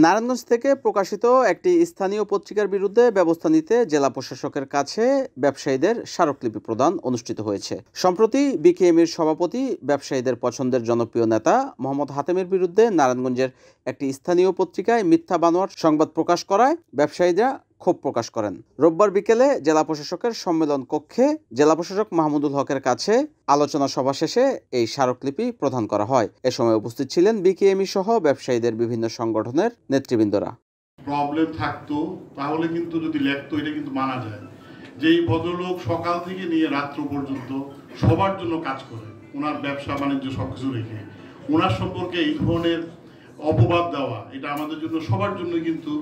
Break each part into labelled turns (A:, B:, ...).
A: নারায়ণগঞ্জ থেকে প্রকাশিত একটি স্থানীয় পত্রিকার বিরুদ্ধে ব্যবস্থা নিতে জেলা প্রশাসকের কাছে ব্যবসায়ীদের স্মারকলিপি প্রদান অনুষ্ঠিত হয়েছে। সম্প্রতি বিকেএমইর সভাপতি ব্যবসায়ীদের পছন্দের জনপ্রিয় নেতা মোহাম্মদ হাতেমের বিরুদ্ধে নারায়ণগঞ্জের একটি স্থানীয় পত্রিকায় মিথ্যা বানোয়াট সংবাদ প্রকাশ করায় ব্যবসায়ীরা ক্ষোভ প্রকাশ করেন। রোববার বিকেলে জেলা প্রশাসকের সম্মেলন কক্ষে জেলা প্রশাসক মাহমুদুল হকের কাছে আলোচনা সভা শেষে এই স্মারকলিপি প্রদান করা হয়। এ সময় উপস্থিত ছিলেন বিকেএমই সহ ব্যবসায়ীদের বিভিন্ন সংগঠনের নেতৃবৃন্দরা।
B: প্রবলেম থাকতো তাহলে কিন্তু যদি লেখতো এটা কিন্তু মানা যায়, যে এই ভদ্রলোক সকাল থেকে নিয়ে রাত্র পর্যন্ত সবার জন্য কাজ করে, ওনার ব্যবসা বাণিজ্য সবকিছু রেখে ওনার সম্পর্কে এই ধরনের অপবাদ দেওয়া এটা আমাদের জন্য সবার জন্য কিন্তু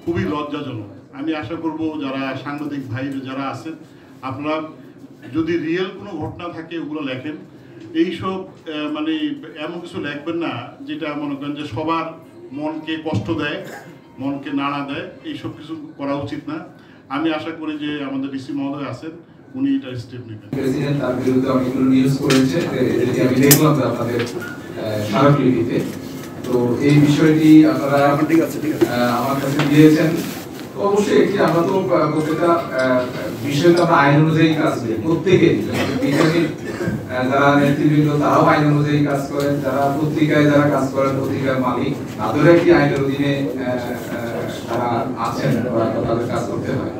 B: খুবই লজ্জাজনক। আমি আশা করব যারা সাংবাদিক ভাই যারা আছেন, আপনারা যদি রিয়েল কোনো ঘটনা থাকে ওগুলো লেখেন, এইসব মানে এমন কিছু লিখবেন না যেটা মনে করেন যে সবার মনকে কষ্ট দেয়, মনকে নাড়া দেয়, এইসব কিছু করা উচিত না। আমি আশা করি যে আমাদের ডিসি মহোদয় আছেন, উনি এটা স্টেপ নেবেন।
C: প্রেসিডেন্ট তার বিরুদ্ধে অনেকগুলো নিউজ করেছে, যেটি আমি দেখলাম আপনাদের স্মারকলিপিতে। তো এই বিষয়টি আপনারা আমার কাছে দিয়েছেন। অবশ্যই একটি আমরা তো প্রত্যেকটা বিষয় তো আমরা আইন অনুযায়ী কাজ করি, প্রত্যেকেই যারা নেতৃবৃন্দ তারাও আইন অনুযায়ী কাজ করেন, যারা পত্রিকায় যারা কাজ করেন পত্রিকার মালিক তাদেরও একটি আইনের অধীনে তারা আছেন, তাদের কাজ করতে হয়।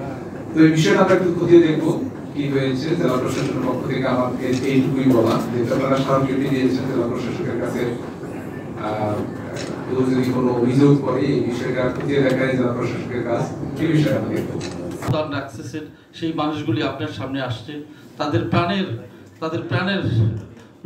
C: তো এই বিষয়টা আমরা একটু খতিয়ে দেখবো কি হয়েছে। জেলা প্রশাসনের পক্ষ থেকে আমাকে এইটুকুই বলা, যেহেতু আপনারা স্মারকলিপি দিয়েছেন জেলা প্রশাসকের কাছে যদি কোনো অভিযোগ করে এই বিষয়টা খতিয়ে দেখায় জেলা প্রশাসকের কাজ, এই বিষয়টা আমরা দেখবো।
D: সেই মানুষগুলি আপনার সামনে আসছে, তাদের প্রাণের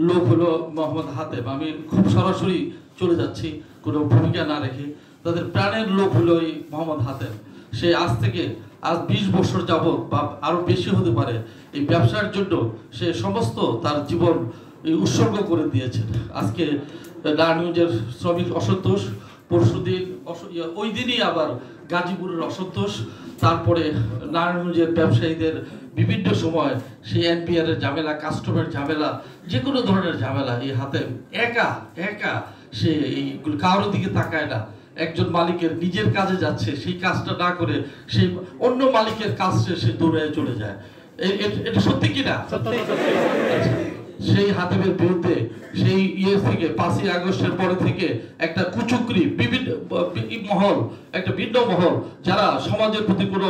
D: লোক হলো মোহাম্মদ হাতেম। আমি খুব সরাসরি চলে যাচ্ছি কোনো ভূমিকা না রেখে, তাদের প্রাণের লোক হলো এই মোহাম্মদ হাতেম। সে আজ 20 বছর যাবত বা আরো বেশি হতে পারে এই ব্যবসার জন্য সে সমস্ত তার জীবন উৎসর্গ করে দিয়েছেন। আজকে নারায়ণগঞ্জের শ্রমিক অসন্তোষ, পরশুদিন ওই দিনই আবার গাজীপুরের অসন্তোষ, তারপরে নারায়ণগঞ্জের ব্যবসায়ীদের বিভিন্ন সময় সেই এনপিআর এর ঝামেলা, কাস্টমের ঝামেলা, যে কোনো ধরনের ঝামেলা এই হাতেম একা সে এইগুলো কারোর দিকে তাকায় না। একজন মালিকের নিজের কাজে যাচ্ছে, সেই কাজটা না করে সেই অন্য মালিকের কাজে সে দৌড়ে চলে যায়। এটা সত্যি কিনা? সেই হাতেমের বিরুদ্ধে সেই থেকে 5ই আগস্টের পরে থেকে একটা কুচক্রি বিভিন্ন মহল, একটা ভিন্ন মহল, যারা সমাজের প্রতি কোনো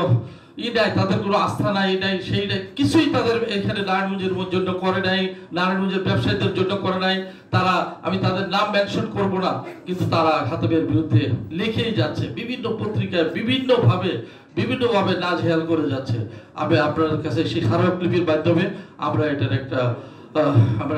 D: নাই, তাদের কোনো আস্থা নাই, সেই কিছুই তাদের এখানে নারায়ণগঞ্জের জন্য করে নাই, নারায়ণগঞ্জের ব্যবসায়ীদের জন্য করে নাই। তারা, আমি তাদের নাম মেনশন করব না, কিন্তু তারা হাতেমের বিরুদ্ধে লিখেই যাচ্ছে, বিভিন্ন পত্রিকায় বিভিন্নভাবে নাজেহাল করে যাচ্ছে। আমি আপনার কাছে সেই স্মারকলিপির মাধ্যমে আমরা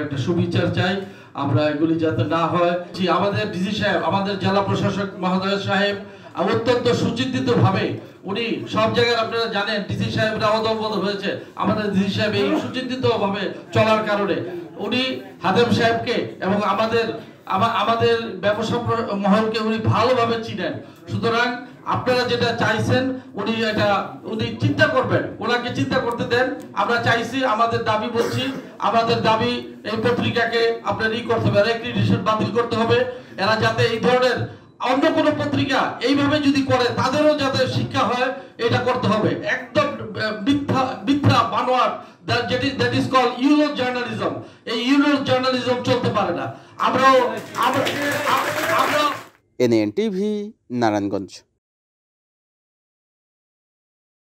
D: একটা সুবিচার চাই। আমরা এগুলি যাতে না হয়, আমাদের ডিসি সাহেব, আমাদের জেলা প্রশাসক মহোদয় সাহেব অত্যন্ত সুচিন্তিত ভাবে উনি সব জায়গায়, আপনারা জানেন ডিসি সাহেবরা অদল বদল হয়েছে, আমাদের ডিসি সাহেব এই সুচিন্তিত ভাবে চলার কারণে উনি হাতেম সাহেবকে এবং আমাদের ব্যবসা মহলকে উনি ভালোভাবে চিনেন। সুতরাং আপনারা যেটা চাইছেন উনি চিন্তা করবেন, ওনাকে চিন্তা করতে দেন। আমরা চাইছি, আমাদের দাবি বলছি, আমাদের দাবি এই পত্রিকাকে আপনার করতে হবে, অ্যাক্রিডিটেশন বাতিল করতে হবে। এরা যাতে এই ধরনের অন্য কোনো পত্রিকা এইভাবে যদি করে তাদেরও যাতে শিক্ষা হয়, এটা করতে হবে। একদম মিথ্যা বানোয়াট, that is called yellow journalism. এই ইউরো জার্নালিজম চলতে পারে না। আমরা
A: NAN TV, নারায়ণগঞ্জ।